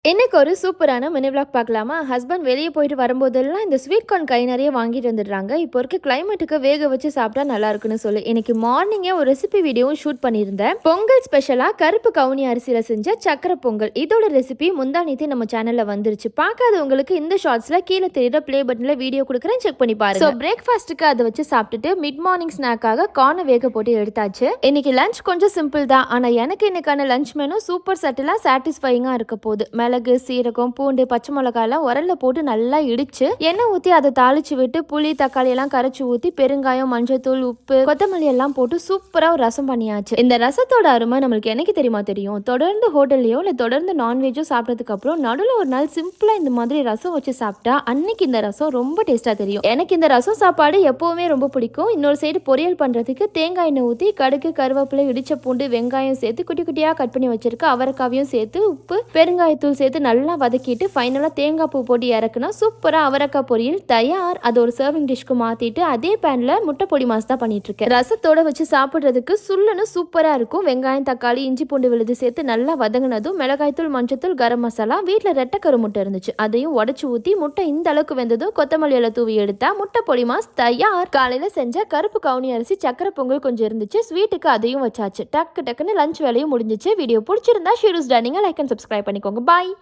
இன்னைக்கு ஒரு சூப்பரான மினி விளாக் பார்க்கலாமா? ஹஸ்பண்ட் வெளியே போயிட்டு வரும்போதெல்லாம் இந்த ஸ்வீட் கார்ன் கை நிறைய வாங்கிட்டு வந்துடுறாங்க. இப்போ இருக்க கிளைமேட்டுக்கு வேக வச்சு சாப்பிட்டா நல்லா இருக்குன்னு சொல்லி இன்னைக்கு மார்னிங்கே ஒரு ரெசிபி வீடியோவும் ஷூட் பண்ணியிருந்தேன். பொங்கல் ஸ்பெஷலா கருப்பு கவுனி அரிசியில செஞ்ச சக்கரை பொங்கல். இதோட ரெசிபி முந்தானேத்து நம்ம சேனல்ல வந்துருச்சு. பார்க்காதவங்களுக்கு இந்த ஷார்ட்ஸ்ல கீழே தெரியுற பிளே பட்டன்ல வீடியோ கொடுக்குறேன், செக் பண்ணி பாருங்க. ஸோ பிரேக்ஃபாஸ்ட்டுக்கு அதை வச்சு சாப்பிட்டுட்டு மிட் மார்னிங் ஸ்நாக்காக கார்னை வேக போட்டு எடுத்தாச்சு. இன்னைக்கு லஞ்ச் கொஞ்சம் சிம்பிள் தான், ஆனா எனக்கு இன்னைக்கான லஞ்ச் மெனு சூப்பர் சட்டிலா சாட்டிஸ்ஃபைங்கா இருக்க போகுது. மிளகு, சீரகம், பூண்டு, பச்சை மிளகாய் எல்லாம் உரல்ல போட்டு நல்லா இடிச்சு எண்ணெய் ஊற்றி அதை தாளிச்சு விட்டு புளி தக்காளி எல்லாம் கரைச்சி ஊற்றி பெருங்காயம், மஞ்சத்தூள், உப்பு, கொத்தமல்லி எல்லாம் போட்டு சூப்பரா ஒரு ரசம் பண்ணியாச்சு. இந்த ரசத்தோட அருமை நம்மளுக்கு என்னைக்கு தெரியுமா தெரியும்? தொடர்ந்து ஹோட்டல்லையோ இல்லை தொடர்ந்து நான்வெஜ்ஜோ சாப்பிட்டதுக்கு அப்புறம் நடுவில் ஒரு நாள் சிம்பிளா இந்த மாதிரி ரசம் வச்சு சாப்பிட்டா அன்னைக்கு இந்த ரசம் ரொம்ப டேஸ்டா தெரியும். எனக்கு இந்த ரசம் சாப்பாடு எப்பவுமே ரொம்ப பிடிக்கும். இன்னொரு சைடு பொரியல் பண்றதுக்கு தேங்காய் எண்ணெய் ஊற்றி கடுகு, கருவேப்பிலை, இடிச்ச பூண்டு, வெங்காயம் சேர்த்து குட்டி குட்டியா கட் பண்ணி வச்சிருக்க அவரைக்காவையும் சேர்த்து உப்பு, பெருங்காயத்தூள் சேர்த்து நல்லா வதக்கிட்டு ஃபைனலாக தேங்காய் பூ போட்டு இறக்குனா சூப்பராக அவரைக்காய் பொரியல் தயார். அது ஒரு சர்விங் டிஷ்க்கு மாற்றிட்டு அதே பேனில் முட்டை பொடி மாஸ் தான் பண்ணிட்டு இருக்கேன். ரசத்தோட வச்சு சாப்பிட்றதுக்கு சுல்லுன்னு சூப்பராக இருக்கும். வெங்காயம், தக்காளி, இஞ்சி பூண்டு விழுது சேர்த்து நல்லா வதங்கினதும் மிளகாய்த்தூள், மஞ்சத்தூள், கரம் மசாலா, வீட்டில் ரெட்டக்கரு முட்டை இருந்துச்சு அதையும் உடச்சி ஊற்றி முட்டை இந்த அளவுக்கு வெந்ததும் கொத்தமல்லி இலை தூவி எடுத்தா முட்டை பொடி மாஸ் தயார். காலையில் செஞ்ச கருப்பு கவுனி அரிசி சக்கரை பொங்கல் கொஞ்சம் இருந்துச்சு, ஸ்வீட்டுக்கு அதையும் வச்சாச்சு. டக்குன்னு லஞ்ச் வேலையும் முடிஞ்சிச்சு. வீடியோ பிடிச்சிருந்தா ஷீரூஸ் டைனிங்கை லைக் அண்ட் சப்ஸ்கிரைப் பண்ணிக்கோங்க. பாய்.